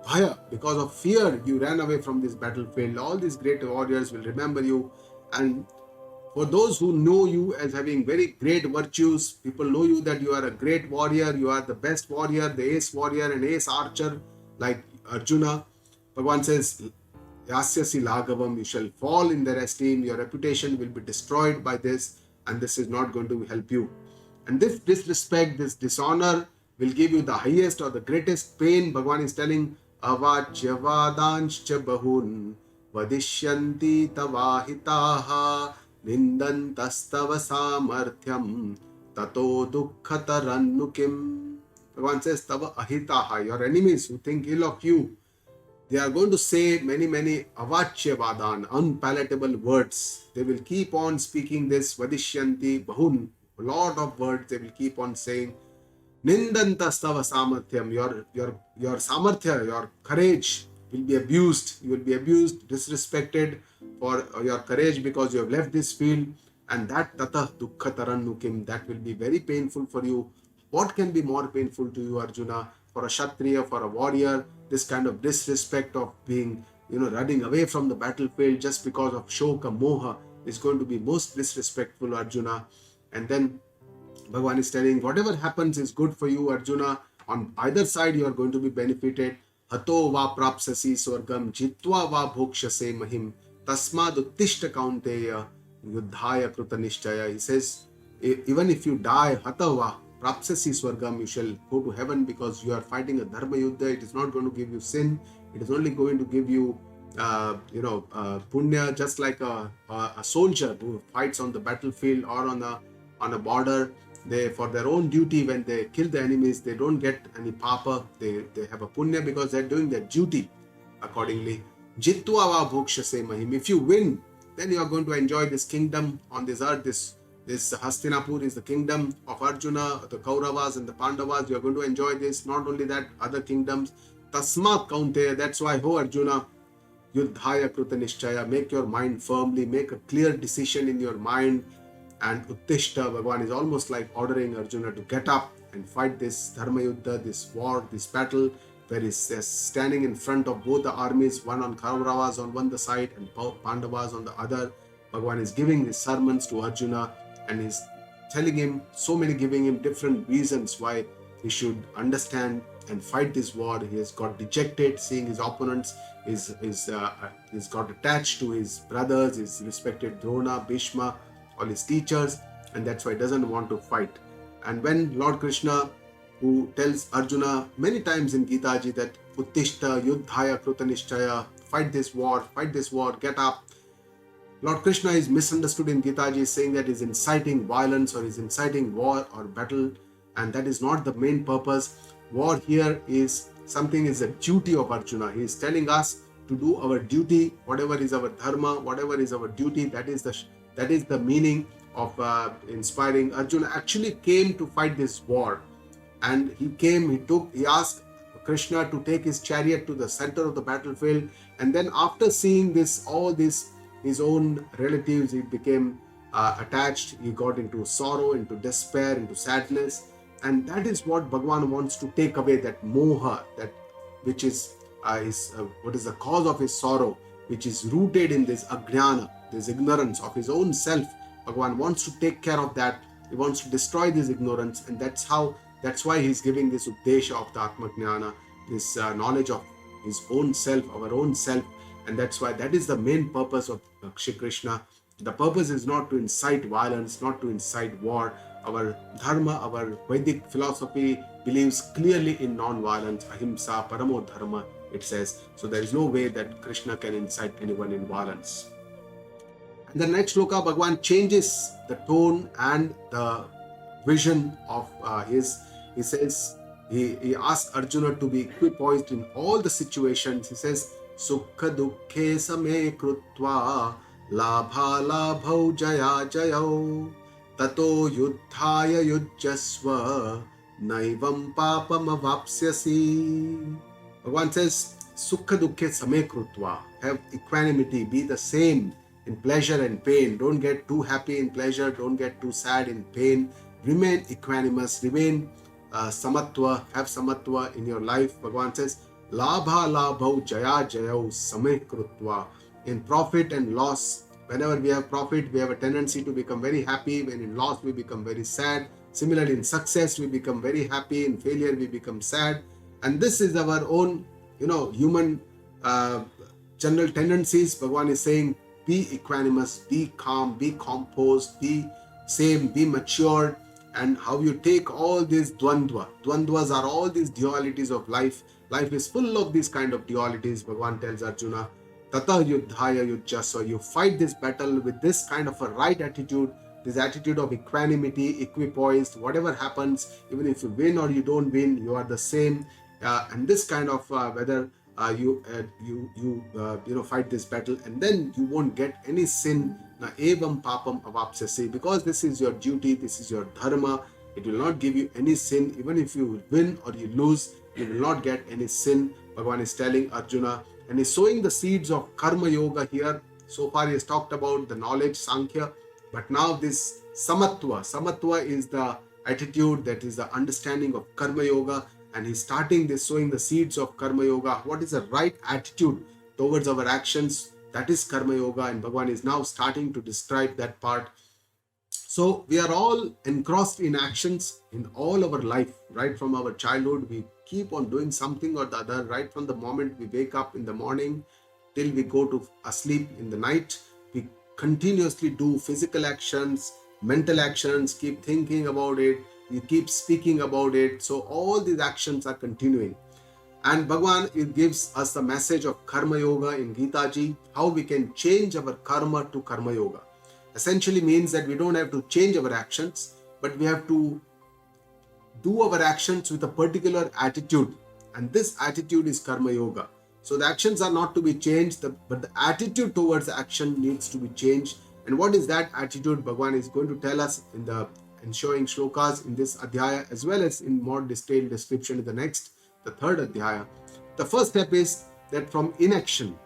Speaker 1: bhaya, because of fear you ran away from this battlefield. All these great warriors will remember you, and for those who know you as having very great virtues, people know you that you are a great warrior, you are the best warrior, the ace warrior and ace archer like Arjuna. Bhagavan says, yasyasi laghavam, you shall fall in their esteem, your reputation will be destroyed by this, and this is not going to help you. And this disrespect, this dishonor will give you the highest or the greatest pain. Bhagavan is telling, avachyavadanshcha bahun vadishyanti tavahitaha nindantastava samarthyam tato dukkhatarannukim. Bhagavan says, tava ahitaha, your enemies who think ill of you, they are going to say many avachyavadan, unpalatable words. They will keep on speaking this vadishyanti bahun, a lot of words they will keep on saying. Nindantastava samarthyam, your samarthya, your courage will be abused. You will be abused, disrespected for your courage because you have left this field. And that tatah dukkha tarannukim, that will be very painful for you. What can be more painful to you, Arjuna? For a Kshatriya, for a warrior, this kind of disrespect of being, running away from the battlefield just because of Shoka, Moha is going to be most disrespectful, Arjuna. And then Bhagavan is telling, whatever happens is good for you, Arjuna. On either side, you are going to be benefited. Hato va prapsasi swargam jitva va bhokshase mahim tasmad uttishta kaunteya yudhaya kruta nishchaya. He says, even if you die, hata va prapsasi swargam, you shall go to heaven because you are fighting a dharma yuddha. It is not going to give you sin. It is only going to give you punya, just like a soldier who fights on the battlefield or on a border. They, for their own duty, when they kill the enemies, they don't get any papa. They have a punya because they're doing their duty accordingly. Jitva va bhokshase mahim. If you win, then you are going to enjoy this kingdom on this earth. This Hastinapur is the kingdom of Arjuna, the Kauravas and the Pandavas. You are going to enjoy this. Not only that, other kingdoms. Tasmat kaunteya. That's why, ho Arjuna, yudhaya kruta nishchaya. Make your mind firmly. Make a clear decision in your mind. And Uttishta, Bhagavan is almost like ordering Arjuna to get up and fight this dharma yuddha, this war, this battle, where he's standing in front of both the armies, one on Kauravas on one side and Pandavas on the other. Bhagavan is giving these sermons to Arjuna and he's telling him giving him different reasons why he should understand and fight this war. He has got dejected seeing his opponents. He's got attached to his brothers, his respected Drona, Bhishma, all his teachers, and that's why he doesn't want to fight. And when Lord Krishna, who tells Arjuna many times in Gita ji that Uttishta Yudhaya Kruta Nishchaya, fight this war, get up. Lord Krishna is misunderstood in Gita ji, saying that he's inciting violence or he's inciting war or battle, and that is not the main purpose. War here is a duty of Arjuna. He is telling us to do our duty, whatever is our dharma, whatever is our duty, that is the meaning of inspiring. Arjuna actually came to fight this war, and he asked Krishna to take his chariot to the center of the battlefield, and then after seeing his own relatives, he became attached. He got into sorrow, into despair, into sadness, and that is what Bhagavan wants to take away, that moha, which is what is the cause of his sorrow, which is rooted in this ajnana, this ignorance of his own self. Bhagavan wants to take care of that. He wants to destroy this ignorance, and that's why he's giving this uddesha of the Atmajnana, this knowledge of his own self, our own self, and that's why that is the main purpose of Shri Krishna. The purpose is not to incite violence, not to incite war. Our dharma, our Vedic philosophy believes clearly in non-violence, ahimsa, paramo dharma, it says. So there is no way that Krishna can incite anyone in violence. In the next shloka, Bhagavan changes the tone and the vision of his. He says, he asks Arjuna to be equipoised in all the situations. He says, Sukha dukkhe same krutva labha labhau jaya jayau tato yudhaya yujjasva naivam papam avapsyasi. Bhagavan says, Sukha dukkhe same krutva. Have equanimity, be the same in pleasure and pain. Don't get too happy in pleasure, don't get too sad in pain. Remain equanimous, remain samatva, have samatva in your life. Bhagavan says, Labha labhau jaya jayau sameh krutva. In profit and loss, whenever we have profit, we have a tendency to become very happy. When in loss, we become very sad. Similarly, in success, we become very happy. In failure, we become sad. And this is our own, human general tendencies, Bhagavan is saying, be equanimous, be calm, be composed, be same, be matured. And how you take all these dvandvas are all these dualities of life. Life is full of these kind of dualities. Bhagavan tells Arjuna, Tata Yudhaya Yujya. So you fight this battle with this kind of a right attitude, this attitude of equanimity, equipoised. Whatever happens, even if you win or you don't win, you are the same. And this kind of whether you fight this battle, and then you won't get any sin. Na evam papam avapsyasi, because this is your duty, this is your dharma. It will not give you any sin. Even if you win or you lose, you will not get any sin. Bhagavan is telling Arjuna, and he's sowing the seeds of karma yoga here. So far he has talked about the knowledge, Sankhya, but now this samatva is the attitude, that is the understanding of karma yoga, and he's starting this sowing the seeds of karma yoga. What is the right attitude towards our actions? That is karma yoga, and Bhagavan is now starting to describe that part. So we are all engrossed in actions in all our life, right from our childhood. We keep on doing something or the other, right from the moment we wake up in the morning till we go to asleep in the night. We continuously do physical actions, mental actions, keep thinking about it, we keep speaking about it. So all these actions are continuing. And Bhagavan, it gives us the message of karma yoga in Gita ji, how we can change our karma to karma yoga. Essentially means that we don't have to change our actions, but we have to do our actions with a particular attitude. And this attitude is karma yoga. So the actions are not to be changed, but the attitude towards the action needs to be changed. And what is that attitude? Bhagavan is going to tell us in showing shlokas in this Adhyaya, as well as in more detailed description in the third Adhyaya. The first step is that from inaction,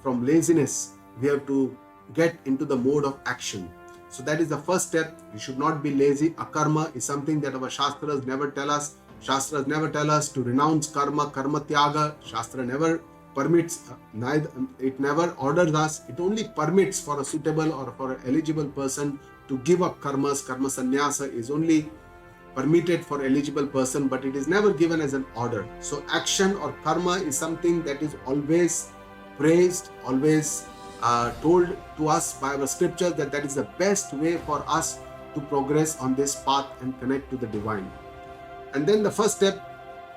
Speaker 1: from laziness, we have to get into the mode of action. So that is the first step. We should not be lazy. Akarma is something that our Shastras never tell us. Shastras never tell us to renounce karma, karma tyaga. Shastra never permits, it never orders us. It only permits for a suitable or for an eligible person to give up karmas. Karma sannyasa is only permitted for eligible person, but it is never given as an order. So action or karma is something that is always praised, always told to us by our scriptures, that is the best way for us to progress on this path and connect to the divine. And then the first step,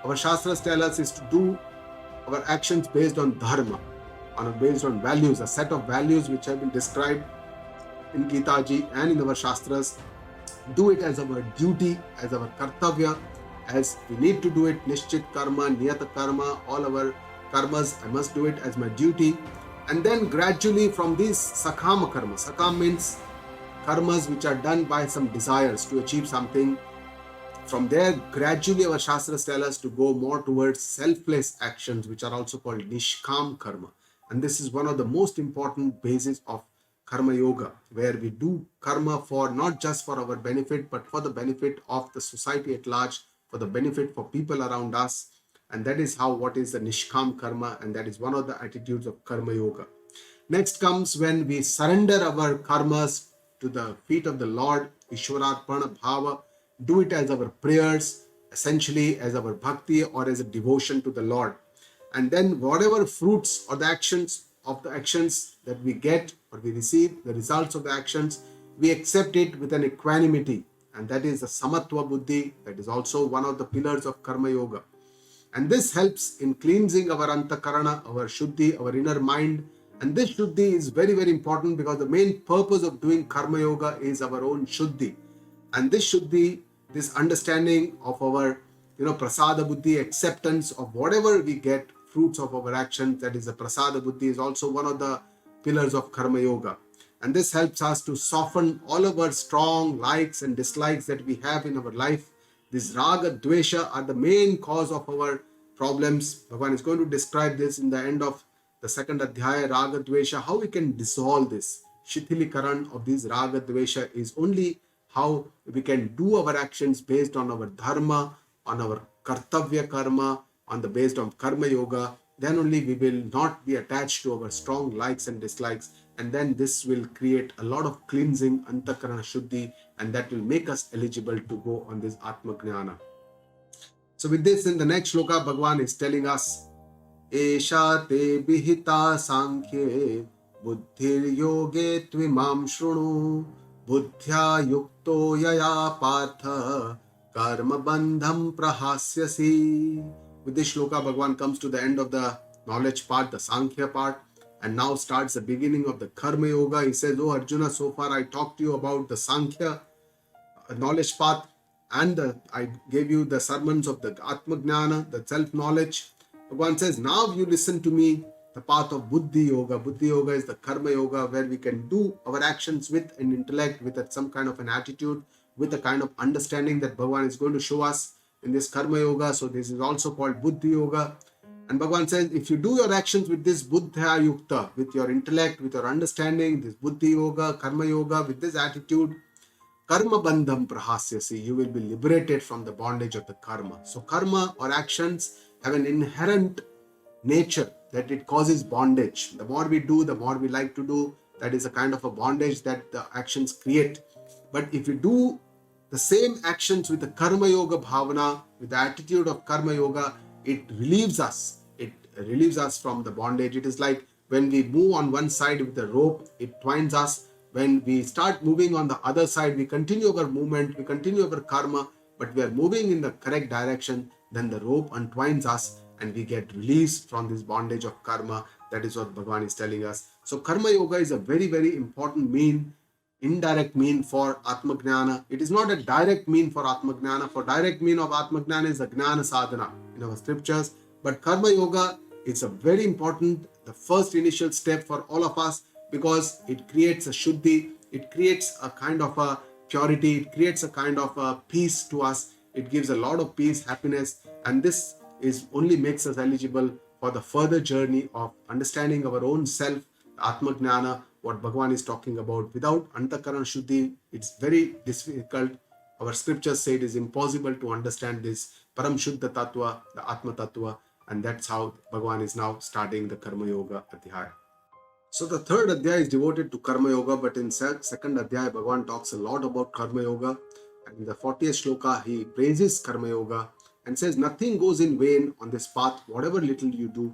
Speaker 1: our Shastras tell us, is to do our actions based on dharma, based on values, a set of values which have been described in Gita ji and in our Shastras. Do it as our duty, as our kartavya, as we need to do it. Nishchit karma, niyata karma, all our karmas, I must do it as my duty. And then gradually from these sakama karma, sakam means karmas which are done by some desires to achieve something. From there, gradually our Shastras tell us to go more towards selfless actions, which are also called Nishkama Karma. And this is one of the most important bases of Karma Yoga, where we do karma for not just for our benefit, but for the benefit of the society at large, for the benefit for people around us. And that is what is the Nishkama Karma, and that is one of the attitudes of Karma Yoga. Next comes when we surrender our karmas to the feet of the Lord, Ishwararpana Bhava, do it as our prayers, essentially as our bhakti or as a devotion to the Lord. And then whatever fruits or the actions that we get or we receive, the results of the actions, we accept it with an equanimity. And that is the samatva buddhi. That is also one of the pillars of karma yoga. And this helps in cleansing our antakarana, our shuddhi, our inner mind. And this shuddhi is very, very important, because the main purpose of doing karma yoga is our own shuddhi. And this shuddhi, this understanding of our prasada buddhi, acceptance of whatever we get, fruits of our actions, that is the prasada buddhi, is also one of the pillars of karma yoga. And this helps us to soften all of our strong likes and dislikes that we have in our life. This raga, dvesha are the main cause of our problems. Bhagavan is going to describe this in the end of the second Adhyaya, raga, dvesha, how we can dissolve this. Shithilikaran of this raga, dvesha is only how we can do our actions based on our dharma, on our kartavya karma, based on karma yoga. Then only we will not be attached to our strong likes and dislikes. And then this will create a lot of cleansing, antakarana shuddhi, and that will make us eligible to go on this Atma Gnana. So with this, in the next shloka, Bhagavan is telling us Esha te bihita sankhye buddhir yoge tvimam shrunu buddhya yukto yaya partha karma bandham prahasyasi. With this shloka, Bhagavan comes to the end of the knowledge part, the Sankhya part, and now starts the beginning of the Karma Yoga. He says, "Oh Arjuna, so far I talked to you about the Sankhya knowledge path, and I gave you the sermons of the Atma Gnana, the self-knowledge." Bhagavan says, now you listen to me, the path of Buddhi Yoga. Buddhi Yoga is the Karma Yoga, where we can do our actions with an intellect, with some kind of an attitude, with a kind of understanding that Bhagavan is going to show us in this Karma Yoga. So this is also called Buddhi Yoga. And Bhagavan says, if you do your actions with this Buddha Yukta, with your intellect, with your understanding, this Buddhi Yoga, Karma Yoga, with this attitude, karma bandham prahasyasi, you will be liberated from the bondage of the karma. So karma or actions have an inherent nature that it causes bondage. The more we do, the more we like to do. That is a kind of a bondage that the actions create. But if you do the same actions with the karma yoga bhavana, with the attitude of karma yoga, it relieves us. It relieves us from the bondage. It is like when we move on one side with the rope, it twines us. When we start moving on the other side, we continue our movement, we continue our karma, but we are moving in the correct direction, then the rope untwines us and we get released from this bondage of karma. That is what Bhagavan is telling us. So karma yoga is a very, very important indirect mean for Atma Gnana. It is not a direct mean for Atma Gnana. For direct mean of Atma Gnana is the Gnana Sadhana in our scriptures. But Karma Yoga is a very important, the first initial step for all of us, because it creates a Shuddhi, it creates a kind of a purity, it creates a kind of a peace to us. It gives a lot of peace, happiness, and this is only makes us eligible for the further journey of understanding our own self, Atma Gnana, what Bhagavan is talking about. Without Antakaran Shuddhi, it's very difficult. Our scriptures say it is impossible to understand this Param Shuddha Tattva, the Atma Tattva, and that's how Bhagavan is now starting the Karma Yoga Adhyaya. So the third Adhyaya is devoted to Karma Yoga, but in second Adhyaya, Bhagavan talks a lot about Karma Yoga. And in the 40th Shloka, he praises Karma Yoga and says, nothing goes in vain on this path, whatever little you do.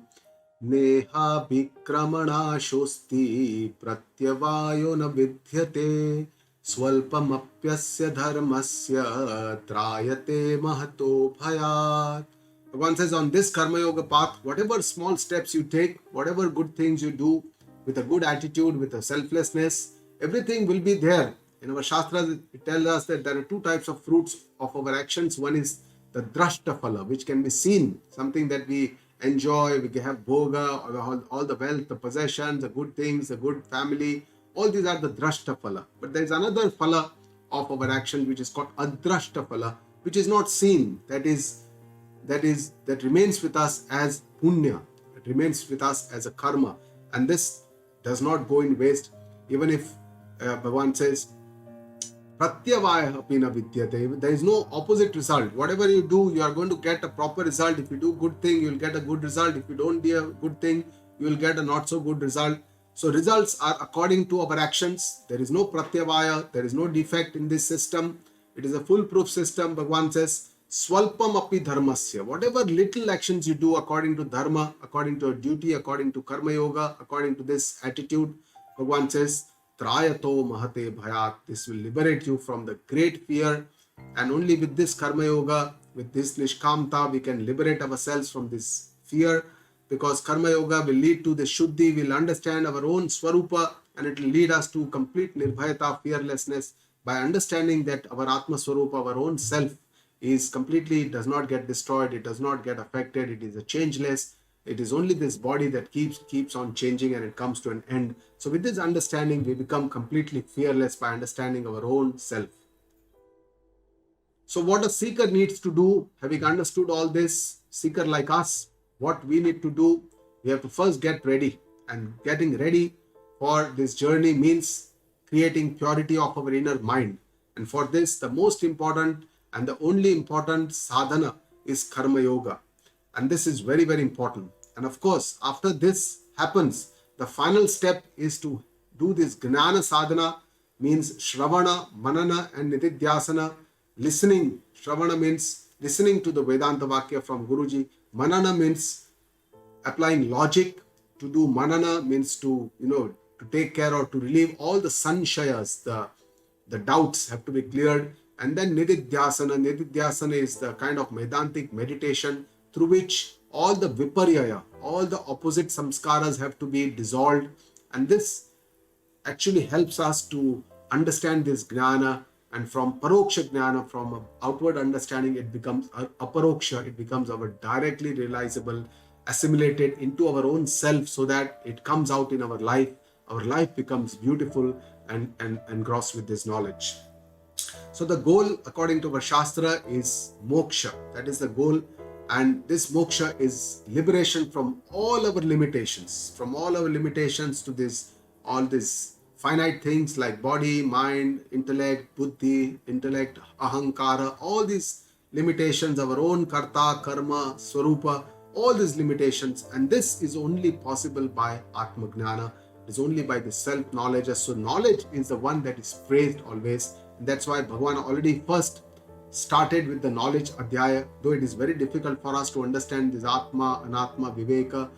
Speaker 1: Neha vikramana shosti pratyavayo na vidyate swalpamapyasya dharmasya trayate mahato bhayat. Bhagavan says, on this Karma Yoga path, whatever small steps you take, whatever good things you do, with a good attitude, with a selflessness, everything will be there. In our Shastras, it tells us that there are two types of fruits of our actions. One is the drashta phala, which can be seen, something that we enjoy, we have bhoga, all the wealth, the possessions, the good things, the good family, all these are the drashta phala. But there is another phala of our action which is called adrashta phala, which is not seen, that remains with us as punya, it remains with us as a karma, and this does not go in waste. Even if Bhagavan says pratyavaya apina vidyate, there is no opposite result. Whatever you do, you are going to get a proper result. If you do good thing, you will get a good result. If you don't do a good thing, you will get a not so good result. So results are according to our actions. There is no pratyavaya, there is no defect in this system. It is a foolproof system. Bhagavan says swalpam api dharmasya, whatever little actions you do according to dharma, according to a duty, according to karma yoga, according to this attitude, Bhagavan says trayato mahate bhayat, this will liberate you from the great fear. And only with this karma yoga, with this nishkamta, we can liberate ourselves from this fear, because karma yoga will lead to the shuddhi, we'll understand our own swarupa, and it will lead us to complete nirbhayata, fearlessness, by understanding that our atma swarupa, our own self, is completely, does not get destroyed, it does not get affected, it is a changeless. It is only this body that keeps on changing, and it comes to an end. So with this understanding, we become completely fearless by understanding our own self. So what a seeker needs to do, having understood all this, seeker like us, what we need to do, we have to first get ready. And getting ready for this journey means creating purity of our inner mind. And for this, the most important and the only important sadhana is Karma Yoga. And this is very, very important. And of course, after this happens, the final step is to do this Gnana Sadhana, means Shravana, Manana and Nididhyasana. Listening, Shravana means listening to the Vedanta Vakya from Guruji. Manana means applying logic. To do manana means to, to take care or to relieve all the sanshayas, the doubts have to be cleared. And then nididhyasana is the kind of Vedantic meditation through which all the viparyaya, all the opposite samskaras have to be dissolved. And this actually helps us to understand this jnana. And from paroksha jnana, from outward understanding, it becomes aparoksha, it becomes our directly realizable, assimilated into our own self, so that it comes out in our life. Our life becomes beautiful and grows with this knowledge. So the goal, according to our Shastra, is moksha. That is the goal. And this moksha is liberation from all our limitations, to this, all these finite things like body, mind, intellect, buddhi, ahankara, all these limitations, our own karta, karma, swarupa, all these limitations. And this is only possible by Atma Gnana. It is only by the self-knowledge. So knowledge is the one that is praised always. And that's why Bhagavan already first started with the knowledge Adhyaya, though it is very difficult for us to understand this Atma, Anatma, Viveka,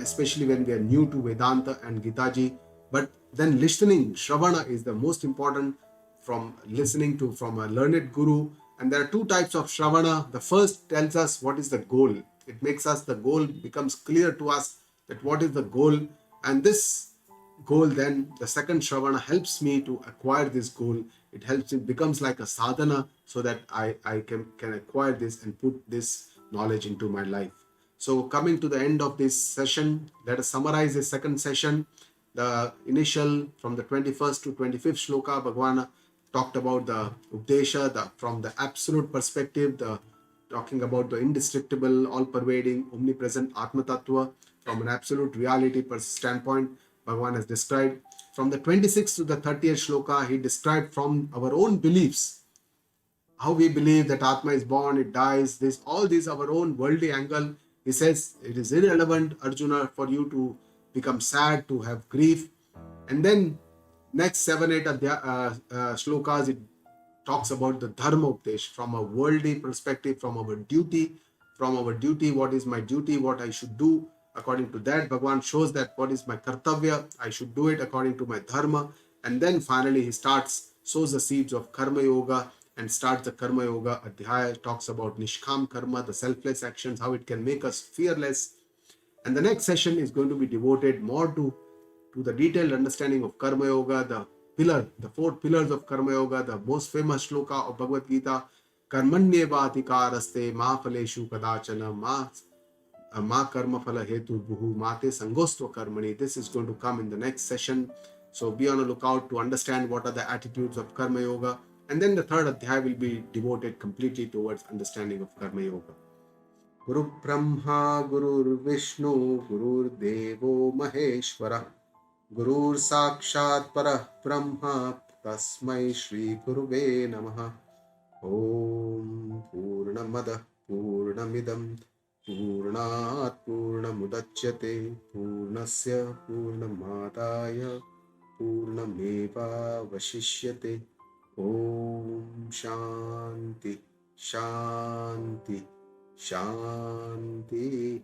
Speaker 1: especially when we are new to Vedanta and Gita. But then listening, Shravana, is the most important, from listening to from a learned guru. And there are two types of Shravana. The first tells us what is the goal. It makes us, the goal becomes clear to us, that what is the goal. And this goal, then the second Shravana helps me to acquire this goal. It becomes like a sadhana, so that I can acquire this and put this knowledge into my life. So coming to the end of this session, let us summarize this second session. The initial, from the 21st to 25th shloka, Bhagavan talked about the Updesha, from the absolute perspective, talking about the indestructible, all-pervading, omnipresent Atma Tattva. From an absolute reality standpoint, Bhagavan has described. From the 26th to the 30th shloka, he described from our own beliefs, how we believe that Atma is born, it dies, all these our own worldly angle. He says it is irrelevant, Arjuna, for you to become sad, to have grief. And then next 7-8 shlokas, it talks about the dharma updesh, from a worldly perspective, from our duty, what is my duty, what I should do. According to that, Bhagavan shows that what is my kartavya, I should do it according to my dharma. And then finally he sows the seeds of karma yoga, and starts the karma yoga. Adhyaya talks about Nishkama Karma, the selfless actions, how it can make us fearless. And the next session is going to be devoted more to the detailed understanding of karma yoga, the 4 pillars of karma yoga, the most famous shloka of Bhagavad Gita, karmanyeva adhikaraste ma phaleshu kadachana ma karma phala hetu bhuhu mate sangostva karmani. This is going to come in the next session. So be on a lookout to understand what are the attitudes of karma yoga. And then the third Adhyay will be devoted completely towards understanding of karma yoga. Guru Brahma, Guru Vishnu, Guru Devo Maheshwara, Gurur Sakshat Parah Brahma, Tasmai Shri Guruve Namaha. Om Purnamada Purnamidam Purnat Purnamudachyate Purnasya Purnamadaya Purnameva Vashishyate. Om Shanti Shanti Shanti.